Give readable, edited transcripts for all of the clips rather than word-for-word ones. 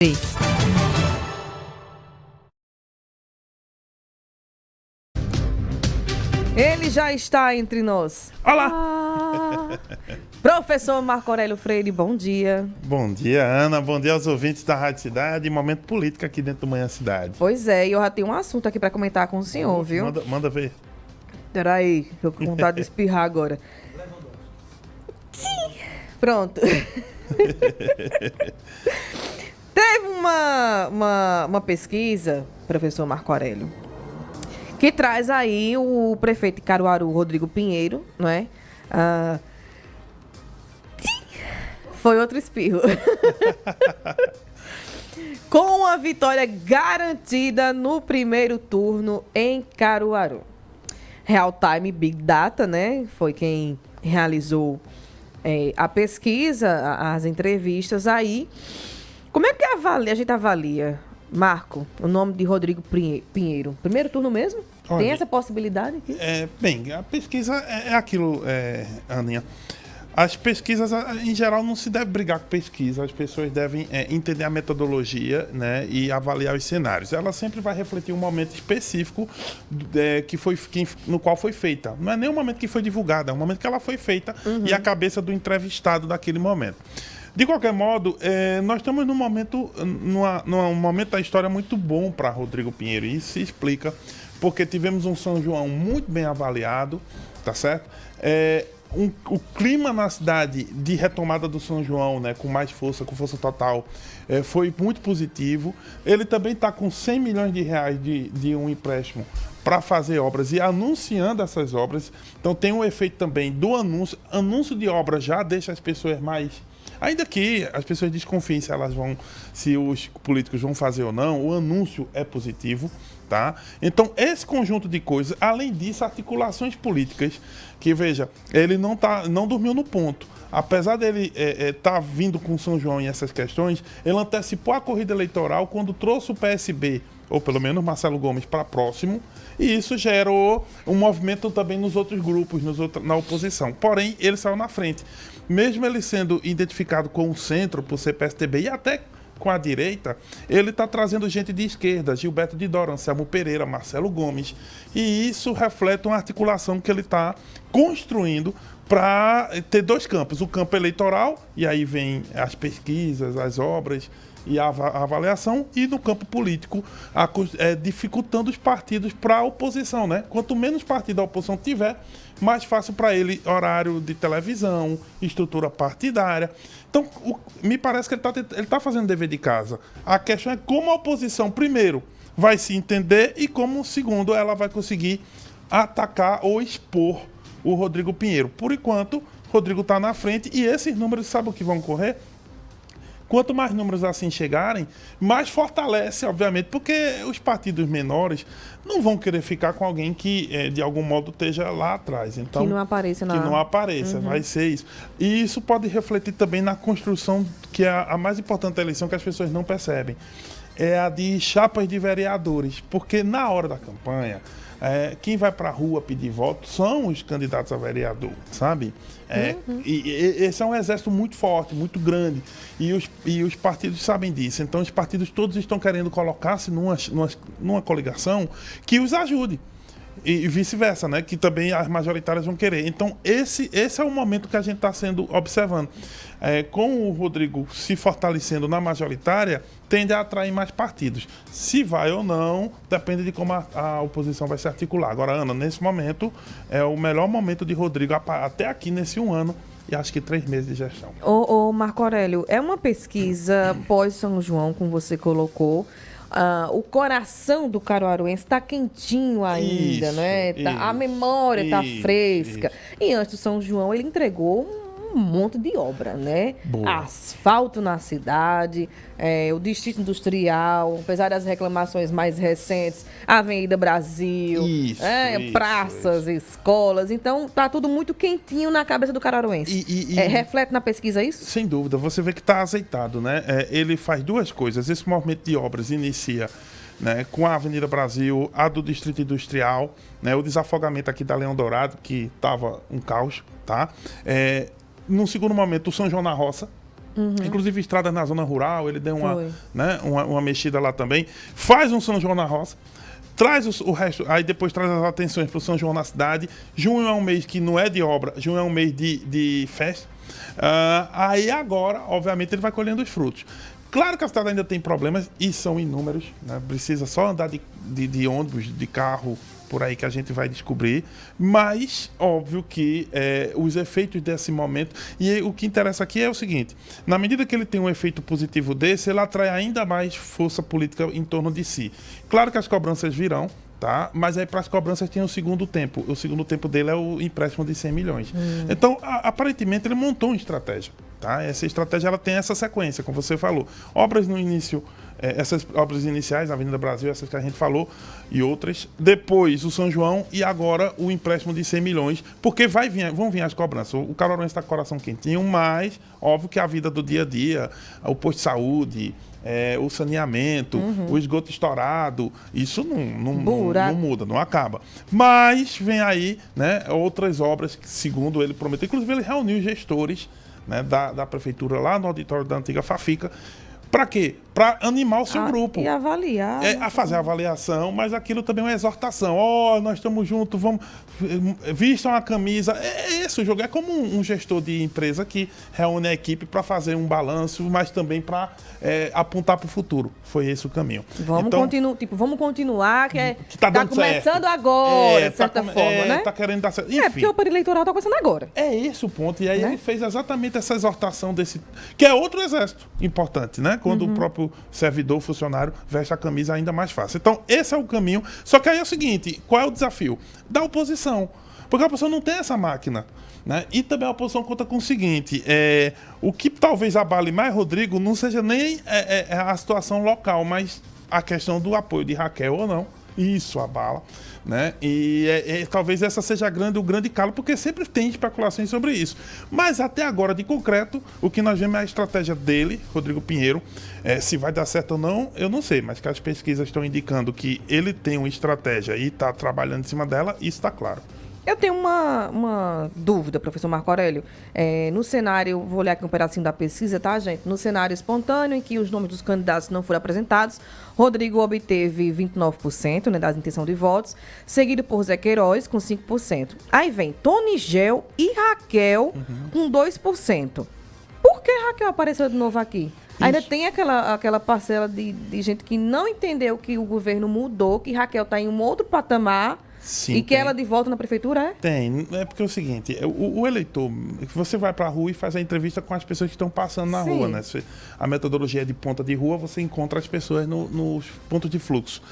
Ele já está entre nós. Olá! Professor Marco Aurélio Freire, bom dia. Bom dia, Ana. Bom dia aos ouvintes da Rádio Cidade. Momento político aqui dentro do Manhã Cidade. Pois é, e eu já tenho um assunto aqui para comentar com o senhor, viu? Manda ver. Peraí, tô com vontade de espirrar agora. Sim! Pronto. Teve uma pesquisa, professor Marco Aurélio, que traz aí o prefeito de Caruaru, Rodrigo Pinheiro, não é? Foi outro espirro. Com a vitória garantida no primeiro turno em Caruaru. Real Time Big Data, né? Foi quem realizou a pesquisa, as entrevistas aí. Como é que a gente avalia, Marco, o nome de Rodrigo Pinheiro? Primeiro turno mesmo? Olha, tem essa possibilidade aqui? Bem, a pesquisa é aquilo, Aninha. As pesquisas, em geral, não se deve brigar com pesquisa. As pessoas devem entender a metodologia, né, e avaliar os cenários. Ela sempre vai refletir um momento específico no qual foi feita. Não é nem o momento que foi divulgada, é o momento que ela foi feita e a cabeça do entrevistado daquele momento. De qualquer modo, nós estamos num momento da história muito bom para Rodrigo Pinheiro. E isso se explica porque tivemos um São João muito bem avaliado, tá certo? O clima na cidade de retomada do São João, né, com mais força, com força total, foi muito positivo. Ele também está com 100 milhões de reais de um empréstimo para fazer obras e anunciando essas obras. Então tem um efeito também do anúncio. Anúncio de obras já deixa as pessoas mais... Ainda que as pessoas desconfiem se os políticos vão fazer ou não, o anúncio é positivo, tá? Então, esse conjunto de coisas, além disso, articulações políticas, que, veja, ele não dormiu no ponto. Apesar dele estar vindo com São João e essas questões, ele antecipou a corrida eleitoral quando trouxe o PSB, ou pelo menos Marcelo Gomes, para próximo, e isso gerou um movimento também nos outros grupos, na oposição. Porém, ele saiu na frente. Mesmo ele sendo identificado com o centro, por ser PSDB, e até com a direita, ele está trazendo gente de esquerda, Gilberto de Dora, Anselmo Pereira, Marcelo Gomes, e isso reflete uma articulação que ele está construindo para ter dois campos, o campo eleitoral, e aí vem as pesquisas, as obras e a avaliação, e no campo político, dificultando os partidos para a oposição, né? Quanto menos partido da oposição tiver, mais fácil para ele horário de televisão, estrutura partidária. Então, me parece que ele tá fazendo dever de casa. A questão é como a oposição, primeiro, vai se entender e como, segundo, ela vai conseguir atacar ou expor o Rodrigo Pinheiro. Por enquanto, Rodrigo está na frente e esses números, sabe o que vão correr? Quanto mais números assim chegarem, mais fortalece, obviamente, porque os partidos menores não vão querer ficar com alguém que, de algum modo, esteja lá atrás. Então, que não apareça. Que não apareça, vai ser isso. E isso pode refletir também na construção, que é a mais importante da eleição, que as pessoas não percebem. É a de chapas de vereadores. Porque na hora da campanha, quem vai para a rua pedir voto são os candidatos a vereador, sabe? E esse é um exército muito forte, muito grande, e os partidos sabem disso. Então os partidos todos estão querendo colocar-se numa coligação que os ajude. E vice-versa, né? Que também as majoritárias vão querer. Então, esse é o momento que a gente está observando. Com o Rodrigo se fortalecendo na majoritária, tende a atrair mais partidos. Se vai ou não, depende de como a oposição vai se articular. Agora, Ana, nesse momento, é o melhor momento de Rodrigo até aqui nesse 1 ano e acho que 3 meses de gestão. Ô Marco Aurélio, é uma pesquisa pós-São João, como você colocou. O coração do caruaruense está quentinho ainda, né? A memória está fresca. E antes do São João, ele entregou um monte de obra, né? Boa. Asfalto na cidade, o Distrito Industrial, apesar das reclamações mais recentes, a Avenida Brasil, praças, escolas. Então, tá tudo muito quentinho na cabeça do caruaruense. Reflete na pesquisa isso? Sem dúvida. Você vê que está azeitado, né? Ele faz duas coisas. Esse movimento de obras inicia, né, com a Avenida Brasil, a do Distrito Industrial, né, o desafogamento aqui da Leão Dourado, que estava um caos, tá? No segundo momento, o São João na Roça, Inclusive estradas na zona rural, ele deu Foi. uma mexida lá também. Faz um São João na roça. Traz o resto, aí depois traz as atenções para o São João na cidade. Junho é um mês que não é de obra, junho é um mês de festa. Aí agora, obviamente, ele vai colhendo os frutos. Claro que a cidade ainda tem problemas, e são inúmeros, né? Precisa só andar de ônibus, de carro, por aí que a gente vai descobrir. Mas, óbvio que os efeitos desse momento... E o que interessa aqui é o seguinte, na medida que ele tem um efeito positivo desse, ele atrai ainda mais força política em torno de si. Claro que as cobranças virão, tá? Mas aí para as cobranças tem o segundo tempo. O segundo tempo dele é o empréstimo de 100 milhões. Então, aparentemente, ele montou uma estratégia. Tá? Essa estratégia ela tem essa sequência, como você falou. Obras no início, essas obras iniciais, Avenida Brasil, essas que a gente falou, e outras. Depois o São João e agora o empréstimo de 100 milhões, porque vão vir as cobranças. O Caruaru está com o coração quentinho, mas óbvio que a vida do dia a dia, o posto de saúde, o saneamento, o esgoto estourado, isso não muda, não acaba. Mas vem aí, né, outras obras que, segundo ele prometeu, inclusive ele reuniu os gestores, né, da prefeitura lá no auditório da antiga Fafica. Para quê? Para animar o seu grupo. E avaliar. A fazer a avaliação, mas aquilo também é uma exortação. Nós estamos juntos, vamos... Vistam a camisa. É esse o jogo. É como um gestor de empresa que reúne a equipe para fazer um balanço, mas também para apontar para o futuro. Foi esse o caminho. Vamos continuar, que tá começando certo. agora, de certa forma, né? Tá querendo dar certo. Enfim, porque o período eleitoral tá começando agora. É esse o ponto. E aí ele fez exatamente essa exortação desse... Que é outro exército importante, né? Quando o próprio servidor, funcionário, veste a camisa ainda mais fácil. Então, esse é o caminho. Só que aí é o seguinte, qual é o desafio? Da oposição. Porque a oposição não tem essa máquina, né? E também a oposição conta com o seguinte, o que talvez abale mais Rodrigo não seja nem a situação local, mas a questão do apoio de Raquel ou não. Isso abala, né? E talvez essa seja o grande calo, porque sempre tem especulações sobre isso. Mas até agora, de concreto, o que nós vemos é a estratégia dele, Rodrigo Pinheiro. Se vai dar certo ou não, eu não sei, mas que as pesquisas estão indicando que ele tem uma estratégia e está trabalhando em cima dela, isso está claro. Eu tenho uma dúvida, professor Marco Aurélio. No cenário, vou olhar aqui um pedacinho da pesquisa, tá, gente? No cenário espontâneo, em que os nomes dos candidatos não foram apresentados, Rodrigo obteve 29%, né, da intenção de votos, seguido por Zé Queiroz, com 5%. Aí vem Tony Gel e Raquel, com 2%. Por que Raquel apareceu de novo aqui? Isso. Ainda tem aquela parcela de gente que não entendeu que o governo mudou, que Raquel está em um outro patamar. Sim, e que ela de volta na prefeitura, Tem. É porque é o seguinte, o eleitor, você vai para a rua e faz a entrevista com as pessoas que estão passando na rua, né? A metodologia é de ponta de rua, você encontra as pessoas nos pontos de fluxo.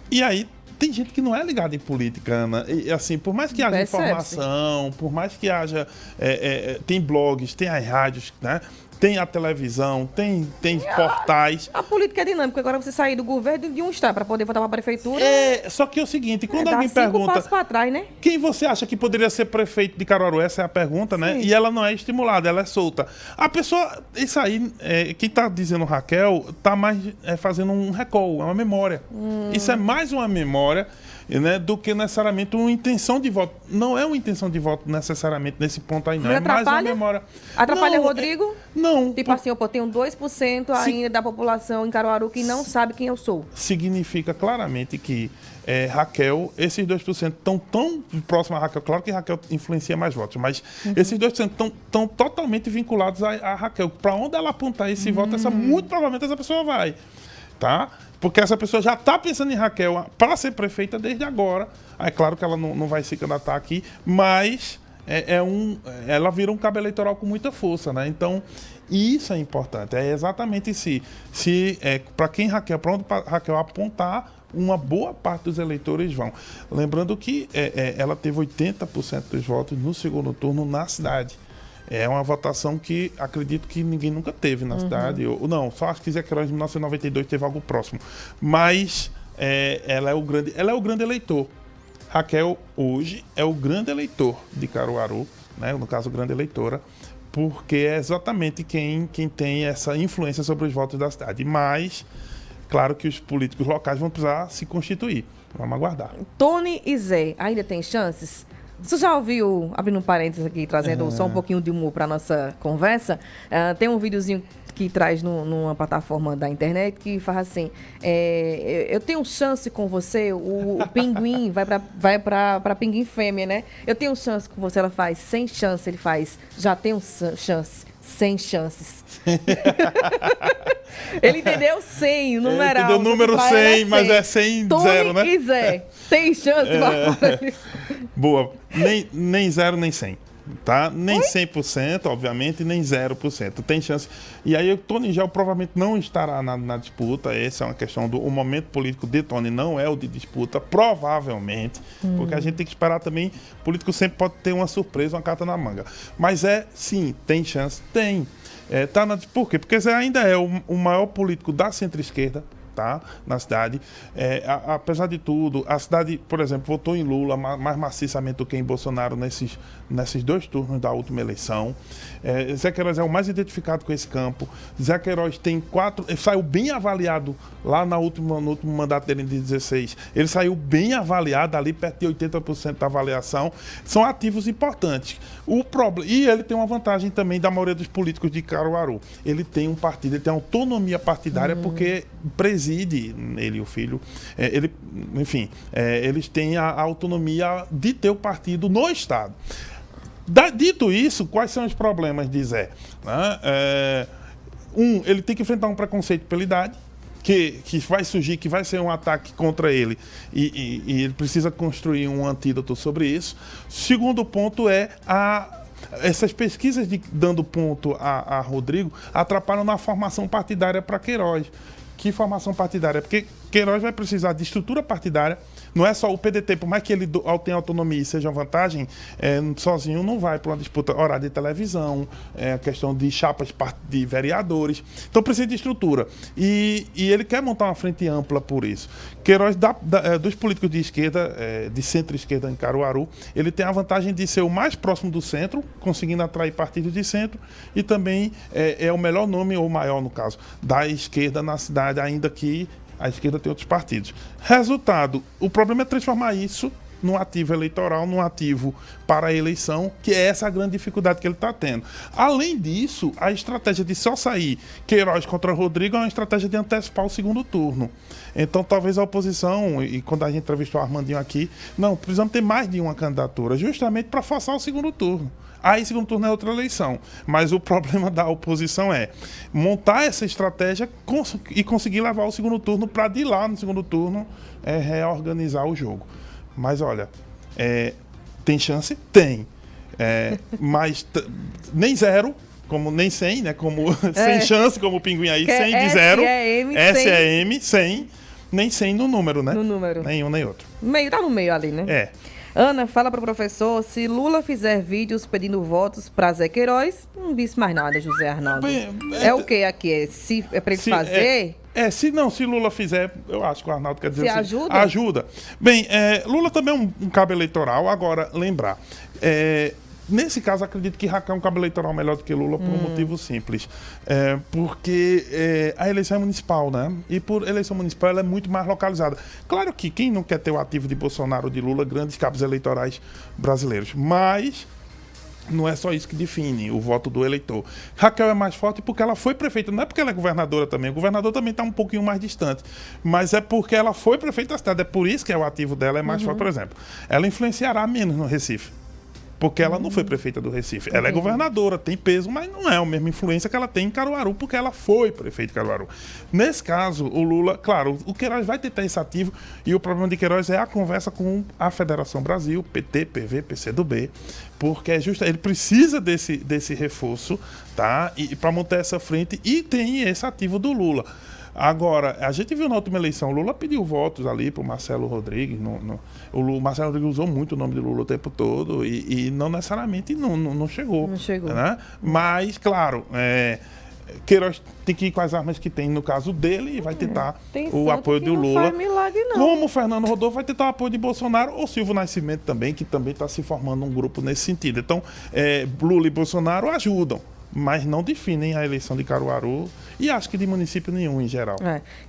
E aí, tem gente que não é ligada em política, Ana. E, assim, por mais que haja informação, por mais que haja... tem blogs, tem as rádios, né? Tem a televisão, tem portais. A política é dinâmica. Agora você sair do governo de um estado para poder votar para a prefeitura. Só que é o seguinte, quando alguém pergunta... passos para trás, né? Quem você acha que poderia ser prefeito de Caruaru? Essa é a pergunta, né? Sim. E ela não é estimulada, ela é solta. A pessoa... Isso aí, quem está dizendo Raquel, está mais fazendo um recall, é uma memória. Isso é mais uma memória, né, do que necessariamente uma intenção de voto. Não é uma intenção de voto necessariamente nesse ponto aí, não. Mas mais uma memória. Atrapalha Rodrigo? Não. Tipo assim, eu tenho 2% ainda da população em Caruaru que não sabe quem eu sou. Significa claramente que Raquel, esses 2% estão tão próximos a Raquel. Claro que Raquel influencia mais votos, mas esses 2% estão totalmente vinculados a Raquel. Para onde ela apontar esse voto, muito provavelmente essa pessoa vai. Tá? Porque essa pessoa já está pensando em Raquel para ser prefeita desde agora. É claro que ela não vai se candidatar aqui, mas ela vira um cabo eleitoral com muita força, né? Então, isso é importante. É exatamente para quem Raquel, para onde Raquel apontar, uma boa parte dos eleitores vão. Lembrando que ela teve 80% dos votos no segundo turno na cidade. É uma votação que acredito que ninguém nunca teve na cidade. Não, só acho que Zé Queiroz em 1992 teve algo próximo. Mas ela é o grande eleitor. Raquel hoje é o grande eleitor de Caruaru, né? No caso, grande eleitora, porque é exatamente quem tem essa influência sobre os votos da cidade. Mas, claro que os políticos locais vão precisar se constituir. Vamos aguardar. Tony e Zé, ainda tem chances? Você já ouviu, abrindo um parênteses aqui, trazendo só um pouquinho de humor para nossa conversa, tem um videozinho que traz numa plataforma da internet que faz assim, eu tenho chance com você, o pinguim vai pra pinguim fêmea, né? Eu tenho chance com você, ela faz sem chance, ele faz, já tenho chance, sem chances. Ele entendeu 100, o numeral. Entendeu o número 100, mas é 100, Tony 0, né? E Zé, tem chance, Boa, nem 0, nem 100. Tá? Nem 100%, obviamente, nem 0%. Tem chance. E aí o Tony Gel provavelmente não estará na disputa. Essa é uma questão do o momento político de Tony, não é o de disputa, provavelmente. Porque a gente tem que esperar também. O político sempre pode ter uma surpresa, uma carta na manga. Mas sim, tem chance? Tem. Por quê? Porque Zé ainda é o maior político da centro-esquerda. Tá? Na cidade. Apesar de tudo, a cidade, por exemplo, votou em Lula mais maciçamente do que em Bolsonaro nesses 2 turnos da última eleição. Zé Queiroz é o mais identificado com esse campo. Zé Queiroz tem 4... Saiu bem avaliado lá no último mandato dele de 16. Ele saiu bem avaliado, ali perto de 80% da avaliação. São ativos importantes. E ele tem uma vantagem também da maioria dos políticos de Caruaru. Ele tem um partido, ele tem autonomia partidária porque preside, ele e o filho, eles têm a autonomia de ter o partido no Estado. Dito isso, quais são os problemas de Zé? Ele tem que enfrentar um preconceito pela idade, que vai surgir, que vai ser um ataque contra ele, e ele precisa construir um antídoto sobre isso. Segundo ponto essas pesquisas dando ponto a Rodrigo atrapalham na formação partidária para Queiroz. Que formação partidária? Porque Queiroz vai precisar de estrutura partidária. Não é só o PDT, por mais que ele tenha autonomia e seja uma vantagem, sozinho não vai para uma disputa horária de televisão, a questão de chapas de vereadores. Então precisa de estrutura. E ele quer montar uma frente ampla por isso. Queiroz, dos políticos de esquerda, de centro-esquerda em Caruaru, ele tem a vantagem de ser o mais próximo do centro, conseguindo atrair partidos de centro, e também é o melhor nome, ou maior no caso, da esquerda na cidade, ainda que a esquerda tem outros partidos. Resultado, o problema é transformar isso num ativo eleitoral, num ativo para a eleição, que é essa a grande dificuldade que ele está tendo. Além disso, a estratégia de só sair Queiroz contra Rodrigo é uma estratégia de antecipar o segundo turno. Então, talvez a oposição, e quando a gente entrevistou o Armandinho aqui, não, precisamos ter mais de uma candidatura, justamente para forçar o segundo turno. Aí, segundo turno é outra eleição. Mas o problema da oposição é montar essa estratégia e conseguir levar o segundo turno para, de lá no segundo turno, reorganizar o jogo. Mas, olha, tem chance? Tem. Mas nem 0, como nem 100, né? Como sem chance, como o pinguim aí, 100 de 0. SEM, 100. Nem 100 no número, né? No número. Nenhum, nem outro. Tá no meio ali, né? Ana, fala para o professor, se Lula fizer vídeos pedindo votos para Zé Queiroz, não disse mais nada, José Arnaldo. É o que aqui? É para ele fazer? Se Lula fizer, eu acho que o Arnaldo quer dizer assim. Ajuda? Ajuda. Bem, Lula também é um cabo eleitoral. Agora, lembrar, nesse caso, acredito que Raquel é um cabo eleitoral melhor do que Lula por um motivo simples. Porque a eleição é municipal, né? E por eleição municipal ela é muito mais localizada. Claro que quem não quer ter o ativo de Bolsonaro ou de Lula, grandes cabos eleitorais brasileiros. Mas não é só isso que define o voto do eleitor. Raquel é mais forte porque ela foi prefeita. Não é porque ela é governadora também. O governador também está um pouquinho mais distante. Mas é porque ela foi prefeita da cidade. É por isso que o ativo dela é mais forte, por exemplo. Ela influenciará menos no Recife. Porque ela não foi prefeita do Recife. Ela é governadora, tem peso, mas não é a mesma influência que ela tem em Caruaru, porque ela foi prefeita de Caruaru. Nesse caso, o Lula, claro, o Queiroz vai tentar esse ativo, e o problema de Queiroz é a conversa com a Federação Brasil, PT, PV, PCdoB, porque ele precisa desse reforço, tá? E para montar essa frente, e tem esse ativo do Lula. Agora, a gente viu na última eleição, o Lula pediu votos ali para o Marcelo Rodrigues. O Marcelo Rodrigues usou muito o nome de Lula o tempo todo e não necessariamente não chegou. Não chegou. Né? Mas, claro, Queiroz tem que ir com as armas que tem no caso dele e vai tentar o apoio do Lula. Não faz milagre, não. Como o Fernando Rodolfo vai tentar o apoio de Bolsonaro, ou Silvio Nascimento também, que também está se formando um grupo nesse sentido. Então, Lula e Bolsonaro ajudam, mas não definem a eleição de Caruaru e acho que de município nenhum em geral.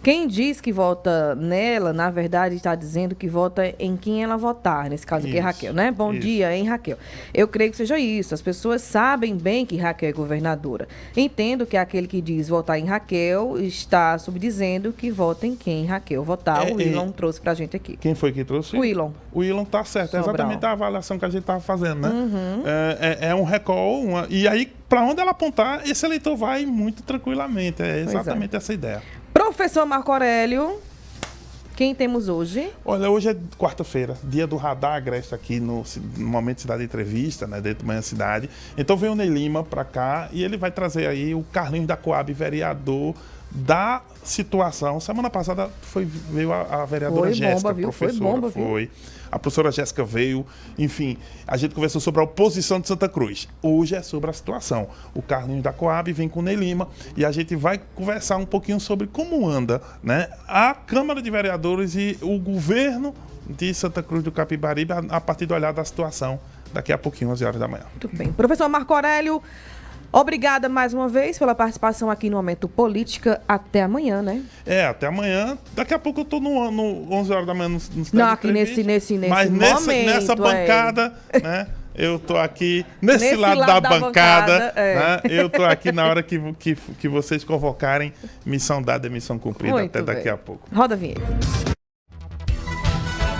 Quem diz que vota nela, na verdade, está dizendo que vota em quem ela votar, nesse caso aqui é Raquel, né? Bom dia, hein, Raquel? Eu creio que seja isso. As pessoas sabem bem que Raquel é governadora. Entendo que aquele que diz votar em Raquel está subdizendo que vota em quem Raquel votar. O Willon trouxe pra gente aqui. Quem foi que trouxe? O Willon. O Willon tá certo. É exatamente a avaliação que a gente estava fazendo, né? É um recall. E aí, para onde ela apontar, esse eleitor vai muito tranquilamente. É exatamente essa ideia. Professor Marco Aurélio, quem temos hoje? Olha, hoje é quarta-feira, dia do Radar Agreste aqui no Momento Cidade Entrevista, né, dentro do Manhã Cidade. Então veio o Ney Lima para cá e ele vai trazer aí o Carlinhos da Coab, vereador da situação. Semana passada veio a vereadora Jéssica, professora. Foi bomba, viu? A professora Jéssica veio, enfim, a gente conversou sobre a oposição de Santa Cruz. Hoje é sobre a situação. O Carlinhos da Coab vem com o Ney Lima e a gente vai conversar um pouquinho sobre como anda, né, a Câmara de Vereadores e o governo de Santa Cruz do Capibaribe a partir do olhar da situação daqui a pouquinho, 11 horas da manhã. Muito bem. Professor Marco Aurélio, obrigada mais uma vez pela participação aqui no Momento Política. Até amanhã, né? Até amanhã. Daqui a pouco eu tô no 11 horas da manhã no Não, aqui nesse mas momento. Nessa bancada, né? Eu tô aqui nesse lado da bancada, né? Eu tô aqui na hora que vocês convocarem. Missão dada, missão cumprida. Muito até daqui a pouco. Roda a vinheta.